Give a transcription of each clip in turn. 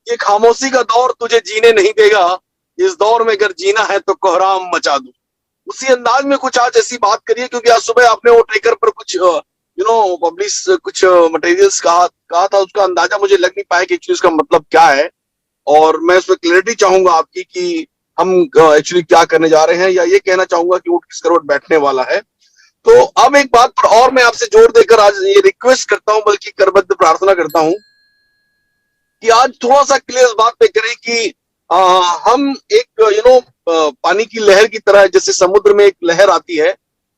ये खामोशी का दौर तुझे जीने नहीं देगा, इस दौर में अगर जीना है तो कोहराम मचा दूं। उसी अंदाज में कुछ आज ऐसी बात करिए, क्योंकि आज सुबह आपने वो ट्रेकर पर कुछ पब्लिश कुछ मटेरियल्स कहा था, उसका अंदाजा मुझे लग नहीं पाया कि एक्चुअली उसका मतलब क्या है, और मैं उसमें क्लैरिटी चाहूंगा आपकी कि हम एक्चुअली क्या करने जा रहे हैं, या ये कहना चाहूंगा कि ऊंट किस करोड़ बैठने वाला है। तो अब एक बात पर और मैं आपसे जोर देकर आज ये रिक्वेस्ट करता हूं, बल्कि करबद्ध प्रार्थना करता हूं कि आज थोड़ा सा क्लियर इस बात पे करें कि हम एक पानी की लहर की तरह, जैसे समुद्र में एक लहर आती है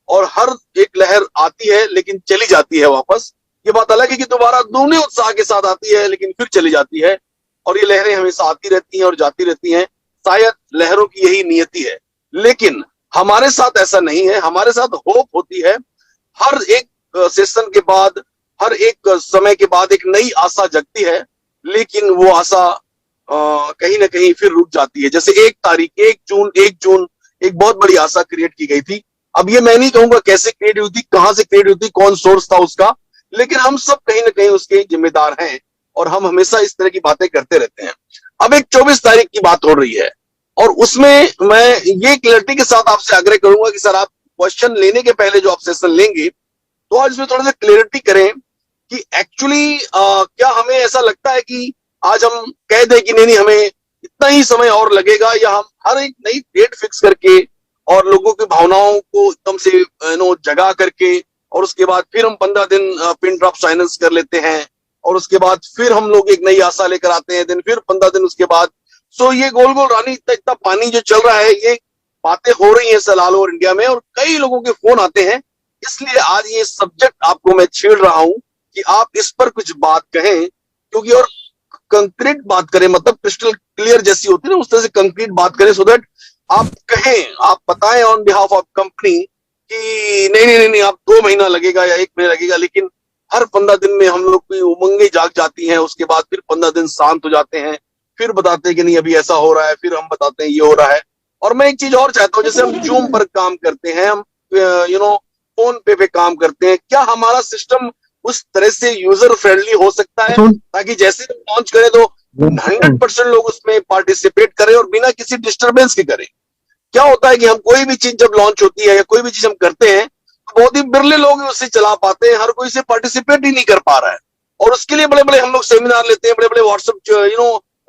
और हर एक लहर आती है लेकिन चली जाती है वापस। ये बात अलग है कि दोबारा दूने उत्साह के साथ आती है लेकिन फिर चली जाती है, और ये लहरें हमेशा आती रहती हैं और जाती रहती हैं। शायद लहरों की यही नियति है, लेकिन हमारे साथ ऐसा नहीं है। हमारे साथ होप होती है। हर एक सेशन के बाद, हर एक समय के बाद एक नई आशा जगती है, लेकिन वो आशा कहीं ना कहीं फिर रुक जाती है। जैसे 1 जून एक बहुत बड़ी आशा क्रिएट की गई थी। अब ये मैं नहीं कहूंगा कैसे क्रिएट हुई थी, कहां से क्रिएट हुई थी, कौन सोर्स था उसका, लेकिन हम सब कहीं ना कहीं उसके जिम्मेदार हैं और हम हमेशा इस तरह की बातें करते रहते हैं। अब एक 24 तारीख की बात हो रही है और उसमें मैं ये क्लैरिटी के साथ आपसे आग्रह करूंगा कि सर, आप क्वेश्चन लेने के पहले जो आप सेशन लेंगे तो आज इसमें थोड़ा सा क्लैरिटी करें कि एक्चुअली क्या हमें ऐसा लगता है कि आज हम कह दें कि नहीं हमें इतना ही समय और लगेगा, या हम हर एक नई डेट फिक्स करके और लोगों की भावनाओं को एकदम से जगा करके, और उसके बाद फिर हम 15 दिन पिन ड्रॉप साइलेंस कर लेते हैं, और उसके बाद फिर हम लोग एक नई आशा लेकर आते हैं, दिन फिर 15 दिन उसके बाद। सो ये गोल गोल रानी, इतना इतना पानी जो चल रहा है, ये बातें हो रही हैं सलाल और इंडिया में, और कई लोगों के फोन आते हैं। इसलिए आज ये सब्जेक्ट आपको मैं छेड़ रहा हूं कि आप इस पर कुछ बात कहें, क्योंकि और कंक्रीट बात करें, मतलब क्रिस्टल क्लियर जैसी होती है ना, उस तरह से कंक्रीट बात करें, सो दैट आप कहें, आप बताएं ऑन बिहाफ ऑफ कंपनी कि नहीं नहीं नहीं, आप 2 महीना लगेगा या 1 महीना लगेगा, लेकिन हर 15 दिन में हम लोग की उमंगें जाग जाती हैं, उसके बाद फिर 15 दिन शांत हो जाते हैं, फिर बताते हैं कि नहीं अभी ऐसा हो रहा है, फिर हम बताते हैं ये हो रहा है। और मैं एक चीज और चाहता हूं, जैसे हम जूम पर काम करते हैं, हम फोन पे काम करते हैं, क्या हमारा सिस्टम उस तरह से यूजर फ्रेंडली हो सकता है ताकि जैसे लॉन्च करें तो 100% लोग उसमें पार्टिसिपेट करें और बिना किसी डिस्टरबेंस के करें? क्या होता है कि हम कोई भी चीज जब लॉन्च होती है या कोई भी चीज हम करते हैं तो बहुत ही बिरले लोग उससे चला पाते हैं, हर कोई से पार्टिसिपेट ही नहीं कर पा रहा है, और उसके लिए बड़े बड़े हम लोग सेमिनार लेते हैं, बड़े बड़े व्हाट्सएप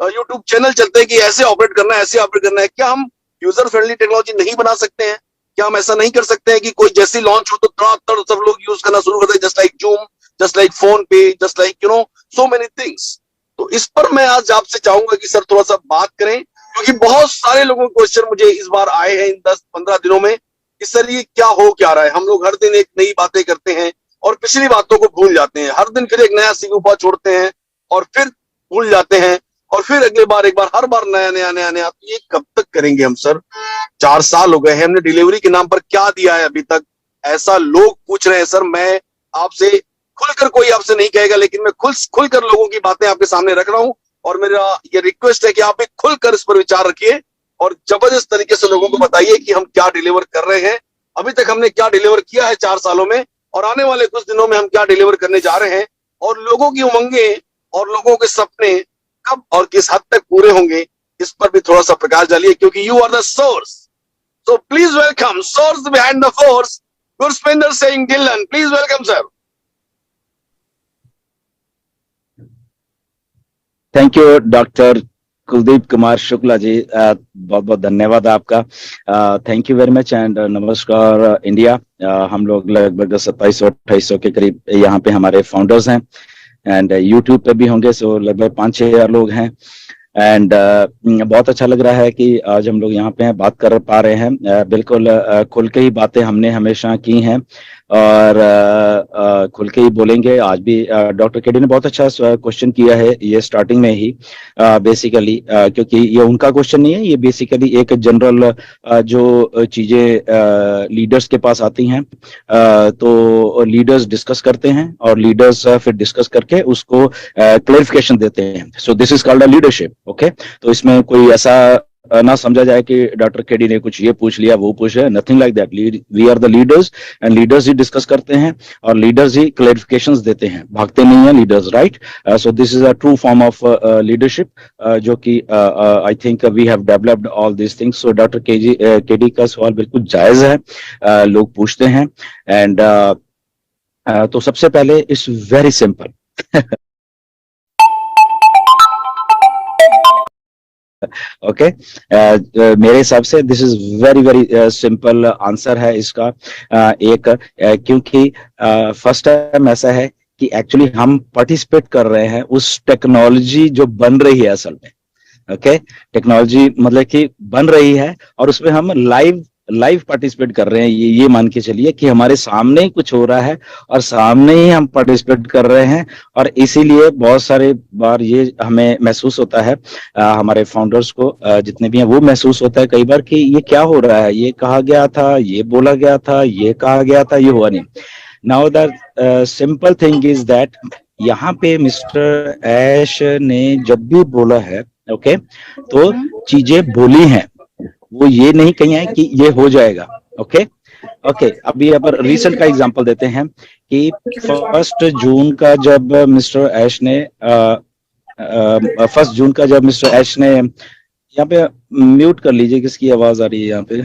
यूट्यूब चैनल चलते हैं कि ऐसे ऑपरेट करना है, ऐसे ऑपरेट करना है। क्या हम यूजर फ्रेंडली टेक्नोलॉजी नहीं बना सकते हैं? क्या हम ऐसा नहीं कर सकते हैं कि कोई जैसी लॉन्च हो तो तुरंत सब लोग यूज करना शुरू कर दें, just like zoom, just like phone पे, just like so many things? तो इस पर मैं आज आपसे चाहूंगा कि सर थोड़ा सा बात करें, क्योंकि बहुत सारे लोगों के क्वेश्चन मुझे इस बार आए हैं इन 10-15 दिनों में कि सर ये क्या हो क्या रहा है। हम लोग हर दिन एक नई बातें करते हैं और पिछली बातों को भूल जाते हैं, हर दिन फिर एक नया सिगुफा छोड़ते हैं और फिर भूल जाते हैं, और फिर अगले बार एक बार हर बार नया नया नया नया। तो ये कब तक करेंगे हम सर? 4 साल हो गए हैं, हमने डिलीवरी के नाम पर क्या दिया है अभी तक? ऐसा लोग पूछ रहे हैं सर। मैं आपसे खुलकर, कोई आपसे नहीं कहेगा, लेकिन मैं खुलकर लोगों की बातें आपके सामने रख रहा हूं, और मेरा ये रिक्वेस्ट है कि आप भी खुलकर इस पर विचार रखिए और जबरदस्त तरीके से लोगों को बताइए कि हम क्या डिलीवर कर रहे हैं, अभी तक हमने क्या डिलीवर किया है 4 सालों में, और आने वाले कुछ दिनों में हम क्या डिलीवर करने जा रहे हैं, और लोगों की उमंगे और लोगों के सपने कब और किस हद तक पूरे होंगे, इस पर भी थोड़ा सा प्रकाश डालिए, क्योंकि you are the source. So please welcome source behind the force, Gurspinder Singh Dhillon. Please welcome sir. Thank you doctor Kuldeep Kumar Shukla ji, बहुत बहुत धन्यवाद आपका। Thank you very much and नमस्कार इंडिया। हम लोग लगभग 2700-2800 के करीब यहाँ पे हमारे फाउंडर्स हैं, एंड यूट्यूब पे भी होंगे, सो लगभग 5-6 हजार लोग हैं। एंड बहुत अच्छा लग रहा है कि आज हम लोग यहाँ पे बात कर पा रहे हैं। बिल्कुल खुल के ही बातें हमने हमेशा की हैं और खुल के ही बोलेंगे आज भी। डॉक्टर केडी ने बहुत अच्छा क्वेश्चन किया है ये स्टार्टिंग में ही, बेसिकली क्योंकि ये उनका क्वेश्चन नहीं है, ये बेसिकली एक जनरल जो चीजें लीडर्स के पास आती हैं, तो लीडर्स डिस्कस करते हैं और लीडर्स फिर डिस्कस करके उसको क्लैरिफिकेशन देते हैं। सो this is called a leadership. Okay, तो इसमें कोई ऐसा ना समझा जाए कि डॉक्टर केडी ने कुछ ये पूछ लिया वो पूछ लिया, nothing like that. We are the leaders and leaders ही डिस्कस करते हैं और लीडर्स ही क्लैरिफिकेशंस देते हैं, भागते नहीं है leaders, right. So this is a true form of leadership जो कि I think we have developed all this things. So doctor KD का सवाल बिल्कुल जायज है, लोग पूछते हैं। एंड तो सबसे पहले इट्स वेरी सिंपल। ओके, मेरे हिसाब से this is very very simple answer है इसका। क्योंकि फर्स्ट टाइम ऐसा है कि एक्चुअली हम पार्टिसिपेट कर रहे हैं उस टेक्नोलॉजी जो बन रही है असल में। ओके, टेक्नोलॉजी मतलब कि बन रही है और उसमें हम लाइव लाइव पार्टिसिपेट कर रहे हैं। ये मान के चलिए कि हमारे सामने ही कुछ हो रहा है और सामने ही हम पार्टिसिपेट कर रहे हैं। और इसीलिए बहुत सारे बार ये हमें महसूस होता है, हमारे फाउंडर्स को जितने भी हैं वो महसूस होता है कई बार कि ये क्या हो रहा है, ये कहा गया था, ये बोला गया था, ये कहा गया था, ये हुआ नहीं। Now the simple thing is that यहाँ पे मिस्टर ऐश ने जब भी बोला है, ओके, तो चीजें बोली हैं, वो ये नहीं कही है कि ये हो जाएगा। ओके ओके, अभी यहाँ पर रिसेंट का एग्जांपल देते हैं कि 1 जून का जब मिस्टर ऐश ने 1 जून का जब मिस्टर ऐश ने, यहाँ पे म्यूट कर लीजिए, किसकी आवाज आ रही है यहाँ पे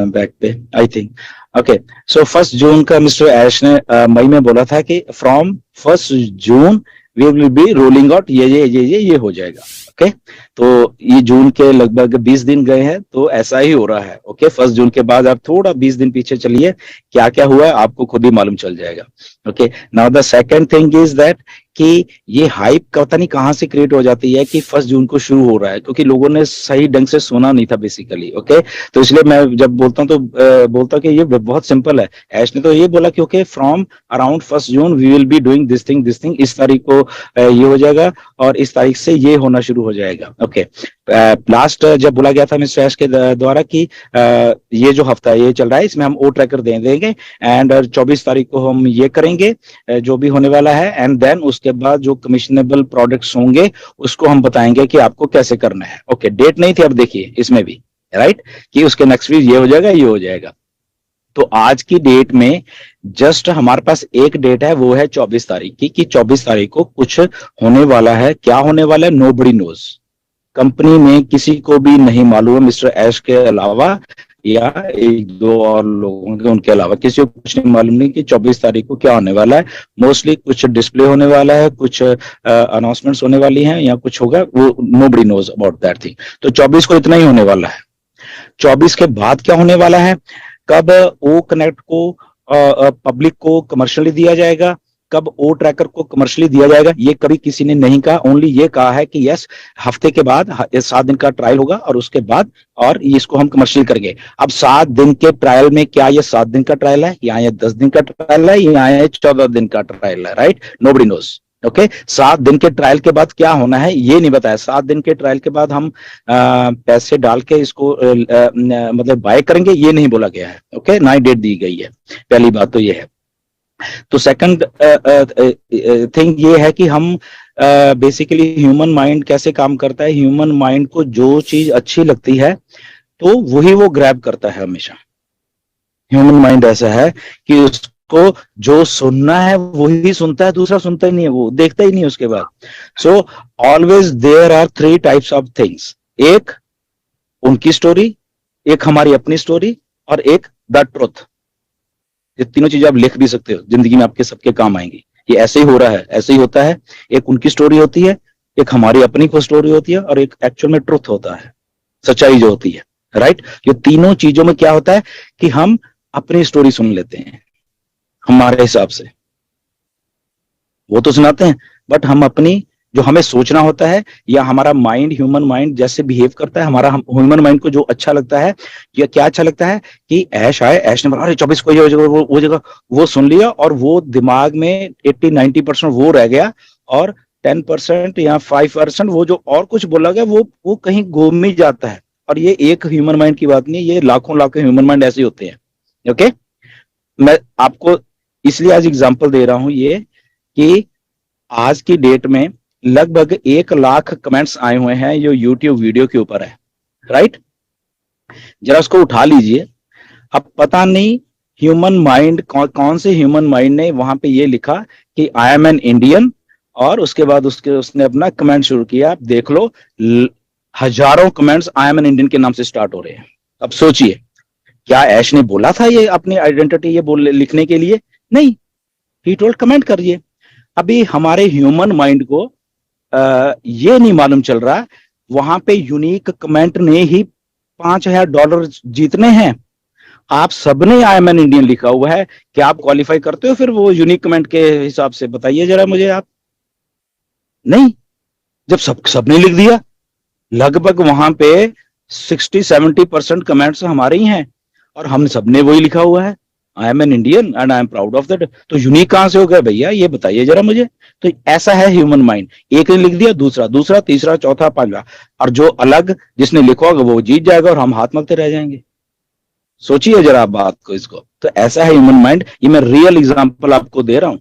बैक पे, आई थिंक। ओके, सो 1 जून का मिस्टर ऐश ने मई में बोला था कि from 1 June we will be rolling out ये हो जाएगा। ओके, तो ये जून के लगभग 20 दिन गए हैं, तो ऐसा ही हो रहा है। ओके, 1 जून के बाद आप थोड़ा 20 दिन पीछे चलिए, क्या क्या हुआ है आपको खुद ही मालूम चल जाएगा। Okay, now the second thing is that कि ये हाइप पता नहीं कहां से क्रिएट हो जाती है कि 1 जून को शुरू हो रहा है, क्योंकि लोगों ने सही ढंग से सुना नहीं था बेसिकली। ओके, तो इसलिए मैं जब बोलता हूं तो बोलता कि ये बहुत सिंपल है। ऐश ने तो ये बोला कि okay from around 1 June we will be doing this thing, इस तारीख को ये हो जाएगा और इस तारीख से ये होना शुरू हो जाएगा। ओके, लास्ट जब बोला गया था मिस्टर ऐश के द्वारा कि ये जो हफ्ता ये चल रहा है इसमें हम ओ ट्रैकर दे देंगे एंड 24 तारीख को हम ये करेंगे जो भी होने वाला है, एंड देन उसके बाद जो कमिशनेबल प्रोडक्ट्स होंगे उसको हम बताएंगे कि आपको कैसे करना है। ओके, डेट नहीं थी, अब देखिए इसमें भी राइट कि उसके नेक्स्ट वीक ये हो जाएगा, ये हो जाएगा। तो आज की डेट में जस्ट हमारे पास एक डेट है, वो है 24 तारीख की, कि 24 तारीख को कुछ होने वाला है। क्या होने वाला है, नोबडी नोज। कंपनी में किसी को भी नहीं मालूम है, मिस्टर ऐश के अलावा या एक दो और लोगों के, उनके अलावा किसी को कुछ नहीं मालूम नहीं कि 24 तारीख को क्या होने वाला है। मोस्टली कुछ डिस्प्ले होने वाला है, कुछ अनाउंसमेंट्स होने वाली हैं या कुछ होगा, वो nobody knows about that thing. तो 24 को इतना ही होने वाला है। 24 के बाद क्या होने वाला है, कब ओ कनेक्ट को पब्लिक को कमर्शियली दिया जाएगा, कब ओ ट्रैकर को कमर्शियली दिया जाएगा, ये कभी किसी ने नहीं कहा। ओनली ये कहा है कि यस हफ्ते के बाद 7 दिन का ट्रायल होगा और उसके बाद और इसको हम कमर्शियल करेंगे। अब 7 दिन के ट्रायल में क्या ये 7 दिन का ट्रायल है या ये 10 दिन का ट्रायल है या ये 14 दिन का ट्रायल है, राइट, नोबडी नोज। ओके, 7 दिन के ट्रायल के बाद क्या होना है ये नहीं बताया। 7 दिन के ट्रायल के बाद हम पैसे डाल के इसको मतलब बाय करेंगे, ये नहीं बोला गया है। ओके, ना ही डेट दी गई है, पहली बात तो ये है। तो सेकंड थिंग ये है कि हम बेसिकली ह्यूमन माइंड कैसे काम करता है। ह्यूमन माइंड को जो चीज अच्छी लगती है तो वही वो ग्रैब करता है हमेशा। ह्यूमन माइंड ऐसा है कि उसको जो सुनना है वही सुनता है, दूसरा सुनता ही नहीं है, वो देखता ही नहीं है उसके बाद। So always there are 3 types of things, एक उनकी स्टोरी, एक हमारी अपनी स्टोरी और एक द ट्रुथ। ये तीनों चीजें आप लिख भी सकते हो, जिंदगी में आपके सबके काम आएंगी। ये ऐसे ही हो रहा है, ऐसे ही होता है। एक उनकी स्टोरी होती है, एक हमारी अपनी को स्टोरी होती है और एक एक्चुअल में ट्रुथ होता है, सच्चाई जो होती है, राइट। ये तीनों चीजों में क्या होता है कि हम अपनी स्टोरी सुन लेते हैं हमारे हिसाब से, वो तो सुनाते हैं, बट हम अपनी जो हमें सोचना होता है या हमारा माइंड, ह्यूमन माइंड जैसे बिहेव करता है, हमारा ह्यूमन माइंड को जो अच्छा लगता है या क्या अच्छा लगता है कि ऐश आए, ऐश ने बोला अरे 24 को ये हो जाएगा, वो जगह वो सुन लिया और वो दिमाग में 80-90% वो रह गया और 10% या 5% वो जो और कुछ बोला गया वो कहीं घूम ही जाता है। और ये एक ह्यूमन माइंड की बात नहीं, ये लाखों लाखों ह्यूमन माइंड ऐसे होते हैं। ओके, मैं आपको इसलिए आज एग्जाम्पल दे रहा हूं ये कि आज की डेट में लगभग 1 लाख कमेंट्स आए हुए हैं जो यूट्यूब वीडियो के ऊपर है, राइट? जरा उसको उठा लीजिए। अब पता नहीं ह्यूमन माइंड कौन से ह्यूमन माइंड ने वहां पे ये लिखा कि आई एम एन इंडियन, और उसके बाद उसने अपना कमेंट शुरू किया। आप देख लो, हजारों comments I am an Indian के नाम से स्टार्ट हो रहे हैं। अब सोचिए, क्या ऐश ने बोला था ये अपनी आइडेंटिटी ये बोल लिखने के लिए? नहीं, ही टोल्ड कमेंट करिए। अभी हमारे ह्यूमन माइंड को ये नहीं मालूम चल रहा, वहां पे यूनिक कमेंट ने ही $5,000 जीतने हैं। आप सबने आई एम एन इंडियन लिखा हुआ है, क्या आप क्वालिफाई करते हो फिर वो यूनिक कमेंट के हिसाब से? बताइए जरा मुझे आप। नहीं, जब सबने लिख दिया, लगभग वहां पे 60-70% कमेंट्स हमारे ही हैं, और हम सबने वही लिखा हुआ है, I am an Indian and I am proud of that. तो यूनिक कहां से हो गया भैया, ये बताइए जरा मुझे। तो ऐसा है ह्यूमन माइंड, एक ने लिख दिया, दूसरा, दूसरा, तीसरा, चौथा, पांचवा, और जो अलग जिसने लिखा होगा वो जीत जाएगा और हम हाथ मांगते रह जाएंगे। सोचिए जरा आप बात को, इसको। तो ऐसा है ह्यूमन माइंड, ये मैं रियल एग्जांपल आपको दे रहा हूं।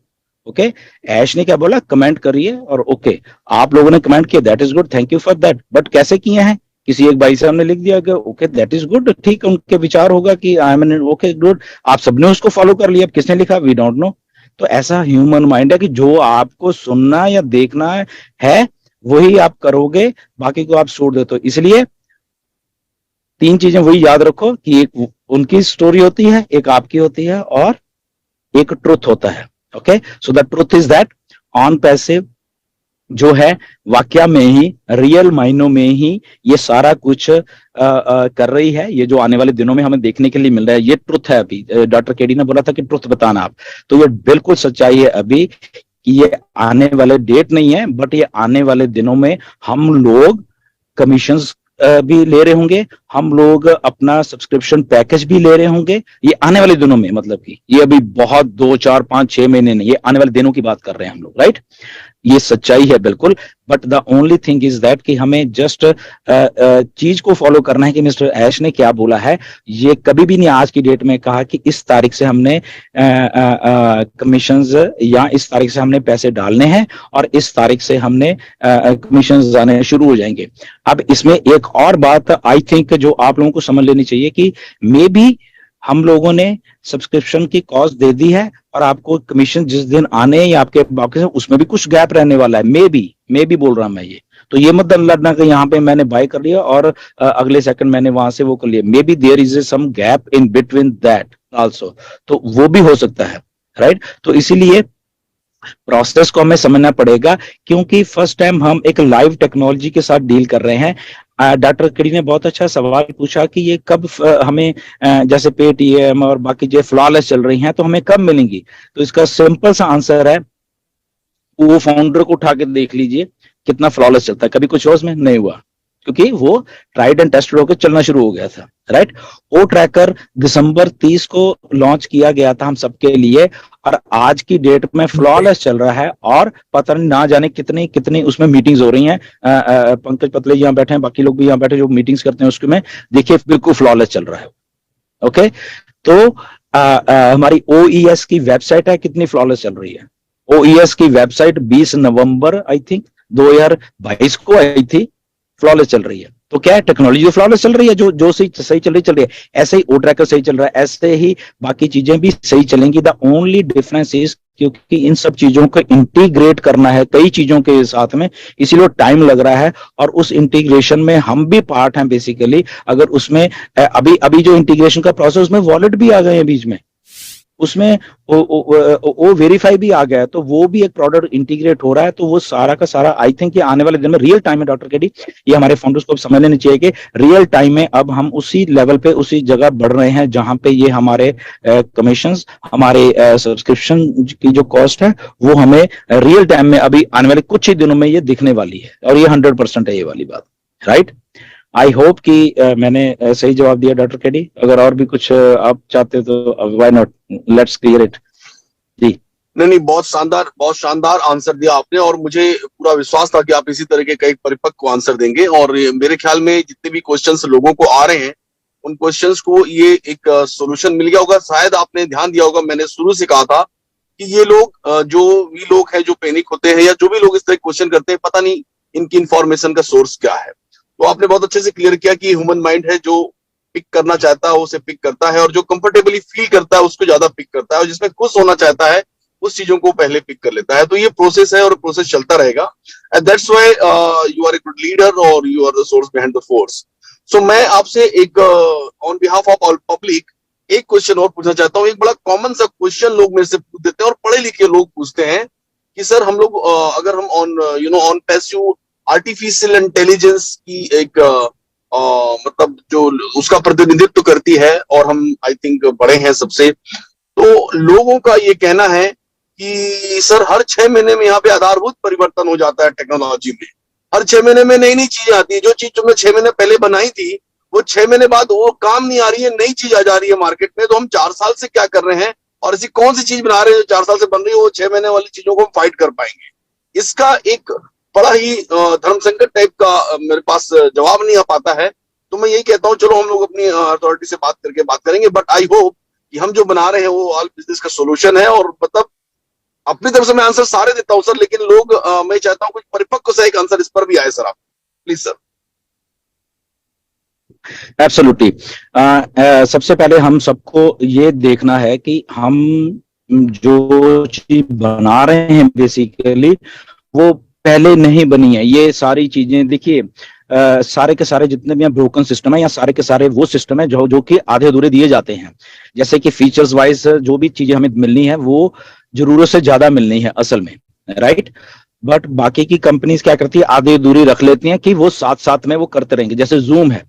ओके, ऐश ने क्या बोला, कमेंट करिए, और ओके, आप लोगों ने कमेंट किया, that is good, thank you for that. But कैसे किए हैं? किसी एक भाई साहब ने लिख दिया कि ओके दैट इज गुड, ठीक, उनके विचार होगा कि आई एम ओके गुड, आप सबने उसको फॉलो कर लिया। अब किसने लिखा, वी डोंट नो। तो ऐसा ह्यूमन माइंड है कि जो आपको सुनना या देखना है वही आप करोगे, बाकी को आप छोड़ देते हो। इसलिए 3 चीजें वही याद रखो कि एक उनकी स्टोरी होती है, एक आपकी होती है, और एक ट्रुथ होता है। Okay, so the truth is that on passive जो है वाक्या में ही, रियल मायनों में ही ये सारा कुछ कर रही है। ये जो आने वाले दिनों में हमें देखने के लिए मिल रहा है, ये ट्रुथ है। अभी डॉक्टर केडी ने बोला था कि ट्रुथ बताना आप, तो ये बिल्कुल सच्चाई है अभी कि ये आने वाले डेट नहीं है, बट ये आने वाले दिनों में हम लोग कमीशंस भी ले रहे होंगे, हम लोग अपना सब्सक्रिप्शन पैकेज भी ले रहे होंगे। ये आने वाले दिनों में, मतलब कि ये अभी बहुत 2, 4, 5, 6 महीने नहीं, ये आने वाले दिनों की बात कर रहे हैं हम लोग, राइट? ये सच्चाई है बिल्कुल। But the only thing is that कि हमें जस्ट चीज को फॉलो करना है कि मिस्टर ऐश ने क्या बोला है। ये कभी भी नहीं आज की डेट में कहा कि इस तारीख से हमने कमीशंस या इस तारीख से हमने पैसे डालने हैं और इस तारीख से हमने कमीशंस आने शुरू हो जाएंगे। अब इसमें एक और बात आई थिंक जो आप लोगों को समझ लेनी चाहिए कि मे बी हम लोगों ने सब्सक्रिप्शन की कॉस्ट दे दी है और आपको कमीशन जिस दिन आने या आपके उसमें भी कुछ गैप रहने वाला है। मे बी बोल रहा मैं ये, तो ये मत लड़ना कि यहाँ पे मैंने बाय कर लिया और अगले सेकंड मैंने वहां से वो कर लिया। Maybe there is some gap in between that also, तो वो भी हो सकता है, राइट? तो इसीलिए प्रोसेस को हमें समझना पड़ेगा, क्योंकि फर्स्ट टाइम हम एक लाइव टेक्नोलॉजी के साथ डील कर रहे हैं। डॉक्टर केडी ने बहुत अच्छा सवाल पूछा कि ये कब हमें जैसे पेटीएम और बाकी जो फ्लॉलेस चल रही हैं तो हमें कब मिलेंगी। तो इसका सिंपल सा आंसर है, वो फाउंडर को उठा के देख लीजिए कितना फ्लॉलेस चलता है। कभी कुछ उसमें नहीं हुआ क्योंकि वो ट्राइड एंड टेस्टेड होकर चलना शुरू हो गया था, राइट? ओ ट्रैकर दिसंबर 30 को लॉन्च किया गया था हम सबके लिए, और आज की डेट में फ्लॉलेस चल रहा है। और पता नहीं ना जाने कितनी कितनी उसमें मीटिंग्स हो रही हैं। पंकज पतले यहाँ बैठे हैं, बाकी लोग भी यहाँ बैठे जो मीटिंग्स करते हैं उसमें देखिए बिल्कुल फ्लॉलेस चल रहा है। ओके, तो हमारी OES की वेबसाइट है, कितनी फ्लॉलेस चल रही है। OES की वेबसाइट 20 नवंबर आई थिंक 2022 को आई थी, फ्लॉलेस चल रही है। तो क्या है, टेक्नोलॉजी फ्लॉलेस चल रही है, जो सही चल रही है। ऐसे ही ओ ट्रैकर सही चल रहा है, ऐसे ही बाकी चीजें भी सही चलेंगी। द ओनली डिफरेंस इज क्योंकि इन सब चीजों को इंटीग्रेट करना है कई चीजों के साथ में, इसीलिए टाइम लग रहा है। और उस इंटीग्रेशन में हम भी पार्ट हैं बेसिकली। अगर उसमें अभी जो इंटीग्रेशन का प्रोसेस, उसमें वॉलेट भी आ गए हैं बीच में, उसमें वो वेरीफाई भी आ गया है, तो वो भी एक प्रोडक्ट इंटीग्रेट हो रहा है। तो वो सारा का सारा आई थिंक ये आने वाले दिन में रियल टाइम में, डॉक्टर केडी, ये हमारे फाउंडर्स को समझ लेनी चाहिए कि रियल टाइम में अब हम उसी लेवल पे उसी जगह बढ़ रहे हैं जहां पे ये हमारे कमीशंस, हमारे सब्सक्रिप्शन की जो कॉस्ट है वो हमें रियल टाइम में अभी आने वाले कुछ ही दिनों में ये दिखने वाली है। और ये 100% है ये वाली बात, राइट? आई होप कि मैंने सही जवाब दिया डॉक्टर केडी। अगर और भी कुछ आप चाहते तो why not, let's clear it. जी नहीं, बहुत शानदार आंसर दिया आपने, और मुझे पूरा विश्वास था कि आप इसी तरह के कई परिपक्व आंसर देंगे। और मेरे ख्याल में जितने भी क्वेश्चंस लोगों को आ रहे हैं उन क्वेश्चंस को ये एक सॉल्यूशन मिल गया होगा। शायद आपने ध्यान दिया होगा, मैंने शुरू से कहा था कि ये लोग जो भी लोग हैं जो पैनिक होते हैं या जो भी लोग इस तरह क्वेश्चन करते हैं, पता नहीं इनकी इंफॉर्मेशन का सोर्स क्या है। तो आपने बहुत अच्छे से क्लियर किया कि ह्यूमन माइंड है, जो पिक करना चाहता है वो उसे पिक करता है, और जो कंफर्टेबली फील करता है उसको ज्यादा पिक करता है, और जिसमें खुश होना चाहता है उस चीजों को पहले पिक कर लेता है। तो ये प्रोसेस है और प्रोसेस चलता रहेगा, and that's why you are a good leader और you are the source behind the force. So मैं आपसे एक on behalf of all public एक क्वेश्चन और पूछना चाहता हूँ। एक बड़ा कॉमन सा क्वेश्चन लोग मेरे से पूछ देते हैं, और पढ़े लिखे लोग पूछते हैं कि सर हम लोग अगर हम on on passive artificial intelligence की एक मतलब जो उसका प्रतिनिधित्व करती है, और हम आई थिंक बड़े हैं सबसे, तो लोगों का ये कहना है कि सर हर 6 महीने में यहाँ पे आधारभूत परिवर्तन हो जाता है टेक्नोलॉजी में। हर 6 महीने में नई नई चीजें आती है, जो चीज तुमने 6 महीने पहले बनाई थी वो 6 महीने बाद वो काम नहीं आ रही है, नई चीज आ जा रही है मार्केट में। तो हम 4 साल से क्या कर रहे हैं, और ऐसी कौन सी चीज बना रहे हैं जो 4 साल से बन रही है, वो 6 महीने वाली चीजों को हम फाइट कर पाएंगे? इसका एक बड़ा ही धर्म संकट टाइप का मेरे पास जवाब नहीं आ पाता है। तो मैं यही कहता हूँ, चलो हम लोग अपनी अथॉरिटी से बात करके बात करेंगे, बट आई होप कि हम जो बना रहे हैं वो ऑल बिजनेस का सोल्यूशन है। और मतलब अपनी तरफ से मैं आंसर सारे देता हूँ सर, लेकिन लोग मैं चाहता हूँ कुछ परिपक्व सा एक आंसर इस पर भी आए सर, आप प्लीज सर। एब्सोल्युटली। सबसे पहले हम सबको ये देखना है कि हम जो चीज बना रहे हैं बेसिकली वो पहले नहीं बनी है। ये सारी चीजें देखिए, सारे के सारे जितने भी ब्रोकन सिस्टम है या सारे के सारे वो सिस्टम है जो कि आधे अधूरे दिए जाते हैं। जैसे कि फीचर्स वाइज जो भी चीजें हमें मिलनी है वो जरूरत से ज्यादा मिलनी है असल में, राइट। बट बाकी की कंपनीज क्या करती है, आधे अधूरी रख लेती हैं कि वो साथ साथ में वो करते रहेंगे। जैसे जूम है,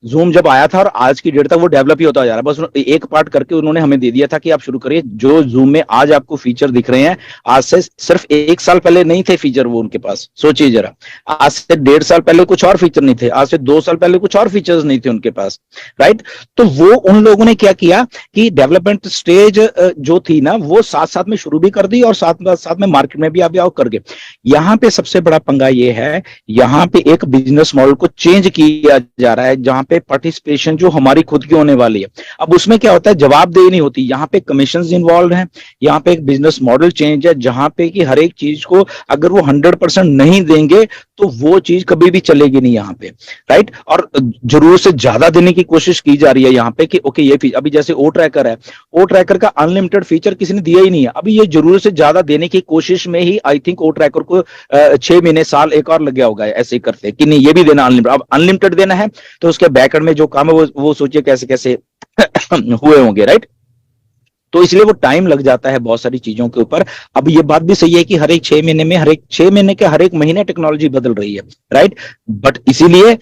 जूम जब आया था और आज की डेट तक वो डेवलप ही होता जा रहा है, बस एक पार्ट करके उन्होंने हमें दे दिया था कि आप शुरू करिए। जो जूम में आज आपको फीचर दिख रहे हैं, आज से सिर्फ 1 साल पहले नहीं थे फीचर वो उनके पास। सोचिए जरा, आज से 1.5 साल पहले कुछ और फीचर नहीं थे, आज से 2 साल पहले कुछ और फीचर्स नहीं थे उनके पास, राइट। तो वो उन लोगों ने क्या किया कि डेवलपमेंट स्टेज जो थी ना वो साथ साथ में शुरू भी कर दी और साथ साथ में मार्केट में भी आप कर गए। यहाँ पे सबसे बड़ा पंगा ये है, यहाँ पे एक बिजनेस मॉडल को चेंज किया जा रहा है, जहां पे पार्टिसिपेशन जो हमारी खुद की होने वाली है। अब उसमें क्या होता है, जवाबदेही नहीं होती, यहाँ पे कमीशंस इन्वॉल्व हैं, यहाँ पे एक बिजनेस मॉडल चेंज है जहां पे कि हर एक चीज को अगर वो 100% नहीं देंगे तो वो चीज कभी भी चलेगी नहीं यहाँ पे, राइट। और जरूरत से ज्यादा देने की कोशिश की जा रही है यहाँ पे कि ओके ये फीचर, अभी जैसे ओ ट्रैकर है, ओ ट्रैकर का अनलिमिटेड फीचर किसी ने दिया ही नहीं है। अभी ये जरूरत से ज्यादा देने की कोशिश में ही आई थिंक ओ ट्रैकर को 6 महीने साल एक और लग गया होगा ऐसे ही करते कि नहीं ये भी देना अनलिमिटेड। अब अनलिमिटेड देना है तो उसके बैकएंड में जो काम है वो सोचिए कैसे कैसे हुए होंगे, राइट। तो इसलिए वो टाइम लग जाता है बहुत सारी चीजों के ऊपर। अब ये बात भी सही है कि हर एक 6 महीने में, हर एक 6 महीने के हर एक महीने टेक्नोलॉजी बदल रही है, राइट। बट इसीलिए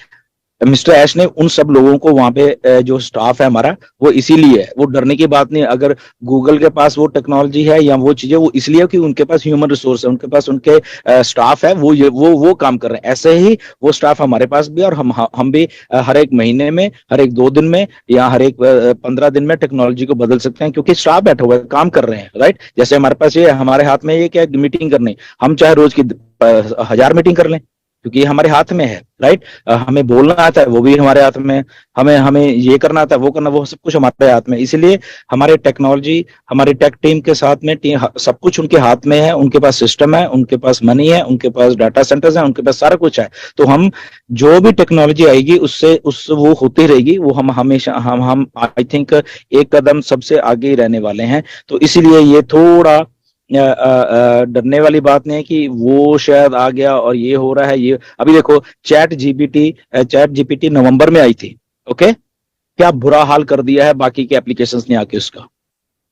मिस्टर ऐश ने उन सब लोगों को वहां पे जो स्टाफ है हमारा वो इसीलिए है, वो डरने की बात नहीं। अगर गूगल के पास वो टेक्नोलॉजी है या वो चीजें, वो इसलिए कि उनके पास ह्यूमन रिसोर्स है, उनके पास उनके स्टाफ है, वो काम कर रहे हैं। ऐसे ही वो स्टाफ हमारे पास भी, और हम भी हर एक महीने में, हर एक 2 दिन में या हर एक 15 दिन में टेक्नोलॉजी को बदल सकते हैं, क्योंकि स्टाफ बैठा हुआ है, काम कर रहे हैं, राइट। जैसे हमारे पास ये हमारे हाथ में ये क्या मीटिंग करनी, हम चाहे रोज की 1000 मीटिंग कर लें क्योंकि ये हमारे हाथ में है, राइट। हमें बोलना आता है वो भी हमारे हाथ में, हमें ये करना आता है वो करना, वो सब कुछ हमारे हाथ में। इसलिए हमारे टेक्नोलॉजी, हमारी टेक टीम के साथ में सब कुछ उनके हाथ में है, उनके पास सिस्टम है, उनके पास मनी है, उनके पास डाटा सेंटर्स है, उनके पास सारा कुछ है। तो हम जो भी टेक्नोलॉजी आएगी उससे वो होती रहेगी, वो हम हमेशा हम आई थिंक एक कदम सबसे आगे ही रहने वाले हैं। तो इसीलिए ये थोड़ा डरने वाली बात नहीं है कि वो शायद आ गया और ये हो रहा है। ये अभी देखो चैट जीपीटी नवंबर में आई थी, ओके, क्या बुरा हाल कर दिया है बाकी के एप्लीकेशंस ने आके उसका।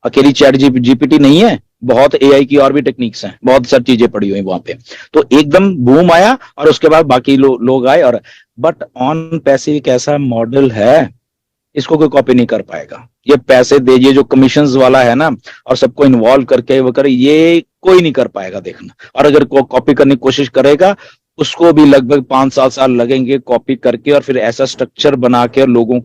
अकेली चैट जीपीटी नहीं है, बहुत एआई की और भी टेक्निक्स हैं, बहुत सारी चीजें पड़ी हुई वहां पे। तो एकदम बूम आया और उसके बाद बाकी लोग आए। और बट ऑन पैसिव एक ऐसा मॉडल है, इसको कोई कॉपी नहीं कर पाएगा। ये पैसे दे, ये जो कमीशंस वाला है ना, और सबको इन्वॉल्व करके वो करे, ये कोई नहीं कर पाएगा देखना। और अगर कॉपी करने की कोशिश करेगा उसको भी लगभग 5-7 साल लगेंगे कॉपी करके, और फिर ऐसा स्ट्रक्चर बना के लोगों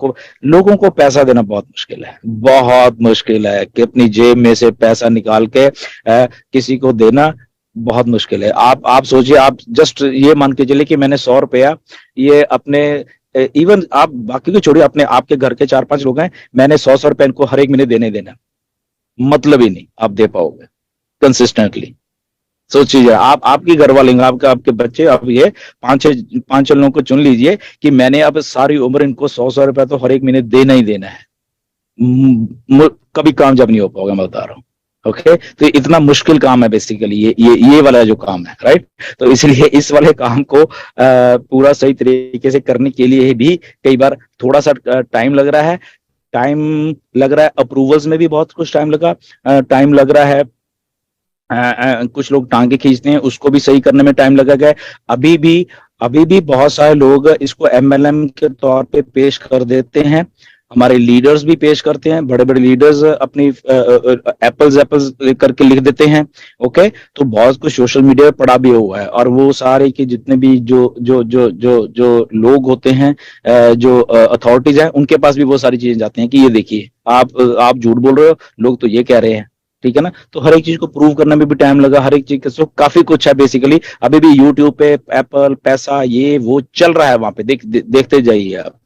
को पैसा देना बहुत मुश्किल है, बहुत मुश्किल है कि अपनी जेब में से पैसा निकाल के किसी को देना बहुत मुश्किल है। आप सोचिए, आप जस्ट ये मान के चलिए कि मैंने 100 रुपया ये अपने, इवन आप बाकी को छोड़िए, अपने आपके घर के 4-5 लोग हैं, मैंने 100 रुपए इनको हर एक महीने देना, मतलब ही नहीं आप दे पाओगे कंसिस्टेंटली। सोचिए आप, आपकी घर वाले, आपका, आपके बच्चे, आप ये पांच छह लोगों को चुन लीजिए कि मैंने अब सारी उम्र इनको 100 रुपया तो हर एक महीने देना ही देना है, कभी कामयाब नहीं हो पाओगे, मैं बता रहा हूँ। ओके, तो इतना मुश्किल काम है बेसिकली ये वाला जो काम है, राइट। तो इसलिए इस वाले काम को पूरा सही तरीके से करने के लिए भी कई बार थोड़ा सा टाइम लग रहा है, अप्रूवल्स में भी बहुत कुछ टाइम लग रहा है। कुछ लोग टांगे खींचते हैं, उसको भी सही करने में टाइम लगा गया है। अभी भी बहुत सारे लोग इसको एमएलएम के तौर पे पेश कर देते हैं। हमारे लीडर्स भी पेश करते हैं, बड़े बड़े लीडर्स अपनी एप्पल्स करके लिख देते हैं। ओके, तो बहुत कुछ सोशल मीडिया पे पड़ा भी हुआ है, और वो सारे के जितने भी जो लोग होते हैं, जो अथॉरिटीज हैं, उनके पास भी वो सारी चीजें जाती हैं कि ये देखिए आप झूठ बोल रहे हो, लोग तो ये कह रहे हैं, ठीक है ना। तो हर एक चीज को प्रूव करने में भी टाइम लगा, हर एक चीज का काफी कुछ है बेसिकली। अभी भी यूट्यूब पे एप्पल पैसा ये वो चल रहा है, वहां पे देखते जाइए आप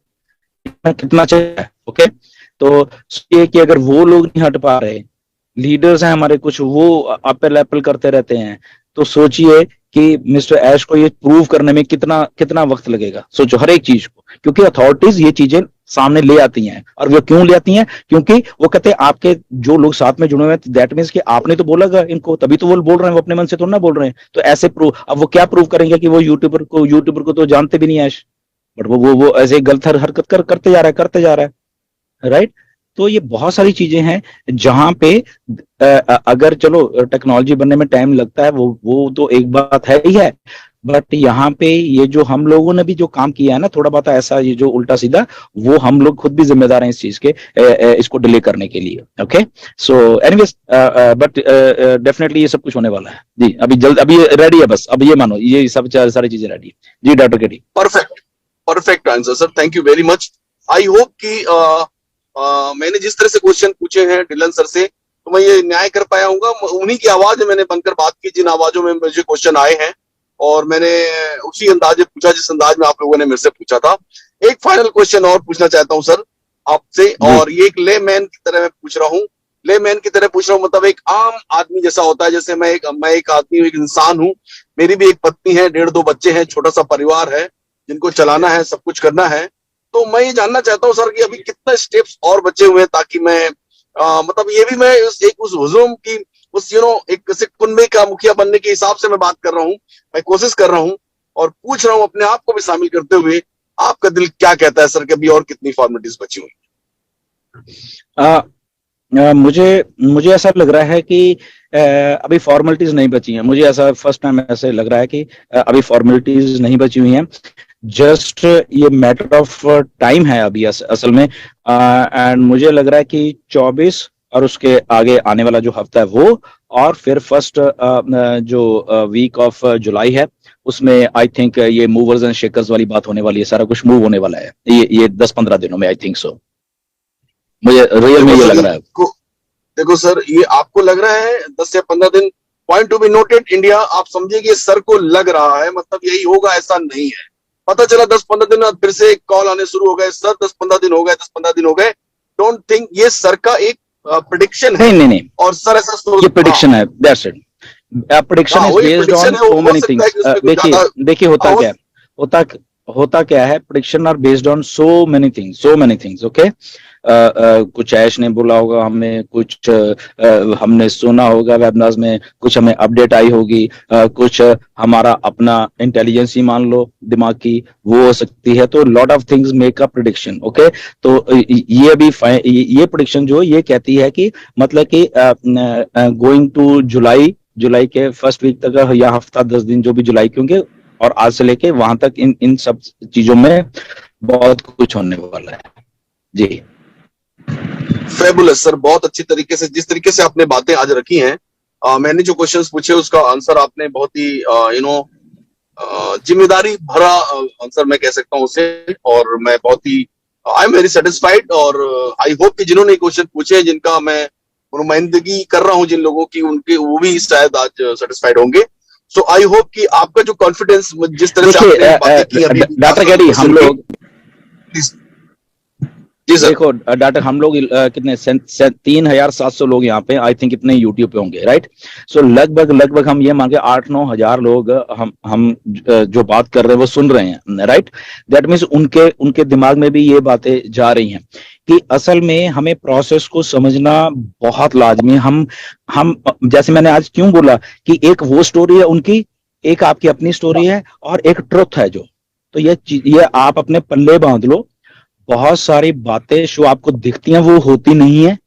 कितना चल रहा है। ओके, तो ये कि अगर वो लोग नहीं हट पा रहे, लीडर्स हैं हमारे कुछ, वो एप्पल करते रहते हैं, तो सोचिए कि मिस्टर ऐश को ये प्रूव करने में कितना कितना वक्त लगेगा। सोचो हर एक चीज को, क्योंकि अथॉरिटीज ये चीजें सामने ले आती हैं। और वो क्यों ले आती हैं? क्योंकि वो कहते हैं आपके जो लोग साथ में जुड़े हुए हैं, दैट मीन्स कि आपने तो बोला इनको, तभी तो वो बोल रहे हैं, वो अपने मन से तो ना बोल रहे हैं। तो ऐसे प्रूव, अब वो क्या प्रूव करेंगे कि वो यूट्यूबर को तो जानते भी नहीं है ऐश, बट वो ऐसे गलत हरकत करते जा रहा है, राइट। तो ये बहुत सारी चीजें हैं जहां पे अगर चलो टेक्नोलॉजी बनने में टाइम लगता है, वो तो एक बात है ही है, बट यहाँ पे ये जो हम लोगों ने भी जो काम किया है ना, थोड़ा बहुत ऐसा ये जो उल्टा सीधा, वो हम लोग खुद भी जिम्मेदार हैं इस चीज के, इसको डिले करने के लिए। Okay, so anyways, but definitely ये सब कुछ होने वाला है जी। अभी रेडी है, बस अब ये मानो ये सब सारी चीजें रेडी है जी। Doctor KD, perfect answer sir, thank you very much. I hope कि मैंने जिस तरह से क्वेश्चन पूछे हैं डिलन सर से, तो मैं ये न्याय कर पाया हूँ। उन्हीं की आवाज में मैंने बनकर बात की, जिन आवाजों में मुझे क्वेश्चन आए हैं, और मैंने उसी अंदाज में पूछा जिस अंदाज में आप लोगों ने मेरे से पूछा था। एक फाइनल क्वेश्चन और पूछना चाहता हूँ सर आपसे, और ये एक ले मैन की तरह मैं पूछ रहा हूँ। मतलब एक आम आदमी जैसा होता है, जैसे मैं एक आदमी हूँ, एक इंसान हूँ, मेरी भी एक पत्नी है, 1.5-2 बच्चे हैं, छोटा सा परिवार है जिनको चलाना है, सब कुछ करना है। तो मैं ये जानना चाहता हूँ सर कि अभी कितने स्टेप्स और बचे हुए हैं, ताकि मैं मतलब ये भी मैं उस हुजूम की उस एक कुनबे का मुखिया बनने के हिसाब से मैं बात कर रहा हूँ, मैं कोशिश कर रहा हूँ और पूछ रहा हूँ अपने आप को भी शामिल करते हुए, आपका दिल क्या कहता है सर कि अभी और कितनी फॉर्मेलिटीज बची हुई? मुझे ऐसा लग रहा है कि अभी फॉर्मेलिटीज नहीं बची हैं। मुझे ऐसा फर्स्ट टाइम ऐसे लग रहा है कि अभी फॉर्मेलिटीज नहीं बची हुई हैं, जस्ट ये मैटर ऑफ टाइम है अभी असल में। एंड मुझे लग रहा है कि 24 और उसके आगे आने वाला जो हफ्ता है वो, और फिर फर्स्ट जो वीक ऑफ जुलाई है, उसमें आई थिंक ये मूवर्स एंड शेकर्स वाली बात होने वाली है, सारा कुछ मूव होने वाला है ये 10-15 दिनों में, आई थिंक सो। मुझे रियल में ये लग रहा है। देखो सर, ये आपको लग रहा है 10 से 15 दिन, point to be noted India, आप समझिए कि सर को लग रहा है, मतलब यही होगा ऐसा नहीं है। पता चला 10-15 दिन बाद फिर से कॉल आने शुरू हो गए, सर 10-15 दिन हो गए। डोंट थिंक ये सर का एक प्रेडिक्शन है। नहीं और सर ऐसा ये प्रेडिक्शन है, that's it. Prediction is based on so many things. देखिए होता क्या है, prediction are based on so many things. Okay, कुछ ऐश ने बोला होगा, हमें कुछ हमने सुना होगा वेबनार्स में, कुछ हमें अपडेट आई होगी, कुछ हमारा अपना इंटेलिजेंस ही मान लो, दिमाग की, वो हो सकती है। तो lot of things make a prediction. Okay, तो ये भी ये प्रेडिक्शन जो ये कहती है कि मतलब कि गोइंग टू जुलाई के फर्स्ट वीक तक या हफ्ता 10 दिन जो भी जुलाई के होंगे, और आज से लेके वहां तक इन सब चीजों में बहुत कुछ होने वाला है जी। फेबुलस सर, बहुत अच्छी तरीके से, जिस तरीके से आपने बातें आज रखी हैं, मैंने जो क्वेश्चंस पूछे उसका आंसर आपने बहुत ही जिम्मेदारी भरा आंसर मैं कह सकता हूं उसे, और मैं बहुत ही आई एम वेरी सेटिस्फाइड। और आई होप कि जिन्होंने क्वेश्चन पूछे, जिनका मैं नुमाइंदगी कर रहा हूं जिन लोगों की, उनके वो भी शायद आज सेटिस्फाइड होंगे। सो आई होप कि आपका जो कॉन्फिडेंस, जिस तरह से आपने बातें की अभी, डॉक्टर केडी, हम लोग जी सर। देखो डॉक्टर, हम लोग कितने 3,700 लोग यहाँ पे, आई थिंक इतने यूट्यूब पे होंगे, राइट? सो लगभग हम ये मांगे 8-9 हजार लोग हम जो बात कर रहे हैं वो सुन रहे हैं, राइट? दैट मीन्स उनके उनके दिमाग में भी ये बातें जा रही हैं कि असल में हमें प्रोसेस को समझना बहुत लाजमी है। हम जैसे मैंने आज क्यों बोला कि एक वो स्टोरी है उनकी, एक आपकी अपनी स्टोरी है, और एक ट्रुथ है जो, तो ये आप अपने पल्ले बांध लो। बहुत सारी बातें जो आपको दिखती हैं वो होती नहीं है,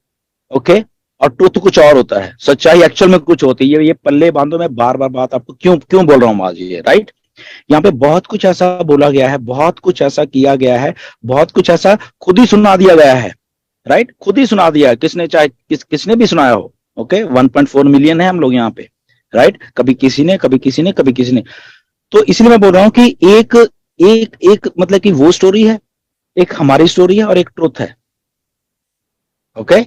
ओके? और ट्रुथ कुछ और होता है, सच्चाई एक्चुअल में कुछ होती है। ये पल्ले बांधो, मैं बार बार बात आपको क्यों क्यों बोल रहा हूं आज ये, राइट? यहाँ पे बहुत कुछ ऐसा बोला गया है, बहुत कुछ ऐसा किया गया है, बहुत कुछ ऐसा खुद ही सुना दिया गया है, राइट? खुद ही सुना दिया है, किसने चाहे किसने भी सुनाया हो, ओके? 1.4 मिलियन है हम लोग यहाँ पे, राइट? कभी किसी ने, कभी किसी ने, कभी किसी ने। तो इसलिए मैं बोल रहा हूं कि एक एक एक मतलब कि वो स्टोरी है, एक हमारी स्टोरी है, और एक ट्रुथ है, ओके?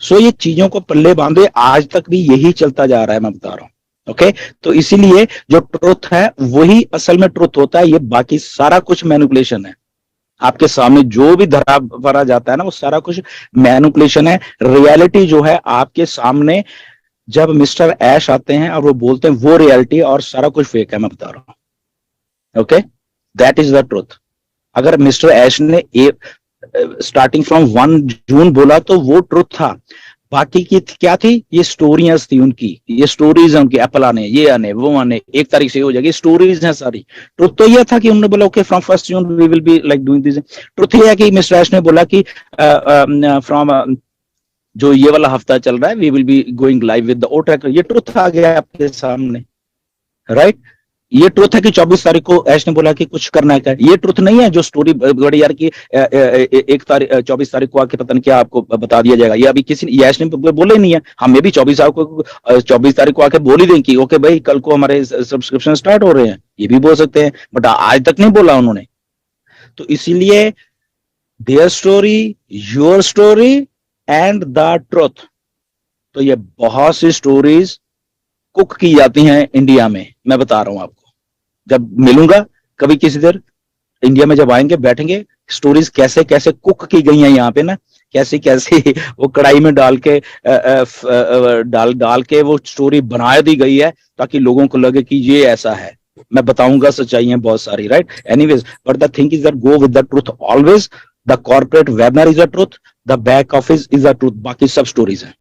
सो ये चीजों को पल्ले बांधे, आज तक भी यही चलता जा रहा है, मैं बता रहा हूं, ओके? तो इसीलिए जो ट्रुथ है वही असल में ट्रुथ होता है, ये बाकी सारा कुछ मैनिपुलेशन है। आपके सामने जो भी धरा भरा जाता है ना, वो सारा कुछ मैनिपुलेशन है। रियलिटी जो है आपके सामने, जब मिस्टर ऐश आते हैं और वो बोलते हैं वो रियलिटी, और सारा कुछ फेक है, मैं बता रहा हूं, okay? That is the truth. अगर मिस्टर ऐश ने स्टार्टिंग फ्रॉम 1 जून बोला तो वो ट्रुथ था। बाकी की क्या थी? ये स्टोरियां थी उनकी, ये स्टोरीज है उनकी, एप्पल आने, ये आने, वो आने, 1 तारीख से हो जाएगी, स्टोरीज हैं सारी। ट्रुथ तो ये था कि उन्होंने बोला okay from 1 June we will be like doing this. Truth ये है कि मिस्टर ऐश ने बोला कि फ्रॉम जो ये वाला हफ्ता चल रहा है we will be going live with the O tracker. ये ट्रुथ आ गया आपके सामने, राइट? ये ट्रुथ है कि 24 तारीख को ऐश ने बोला कि कुछ करना है। ये ट्रुथ नहीं है जो स्टोरी बड़ी यार की 24 तारीख को आके पता नहीं क्या आपको बता दिया जाएगा। ये अभी किसी ने, ऐश ने बोला ही नहीं है। हमें भी 24 तारीख को आके बोल ही दें कि ओके भाई कल को हमारे सब्सक्रिप्शन स्टार्ट हो रहे हैं, ये भी बोल सकते हैं, बट आज तक नहीं बोला उन्होंने। तो इसीलिए their story, your story and the truth. तो ये बहुत सी स्टोरीज कुक की जाती हैं इंडिया में, मैं बता रहा हूं आपको। जब मिलूंगा कभी किसी देर इंडिया में, जब आएंगे बैठेंगे, स्टोरीज कैसे कैसे कुक की गई हैं यहाँ पे ना, कैसे कैसे वो कढ़ाई में डाल के डाल के वो स्टोरी बना दी गई है ताकि लोगों को लगे कि ये ऐसा है। मैं बताऊंगा सच्चाइयां बहुत सारी, right? Anyways, but the thing is that go with the truth always. The corporate webinar is a truth, the back office is a truth, बाकी सब स्टोरीज हैं।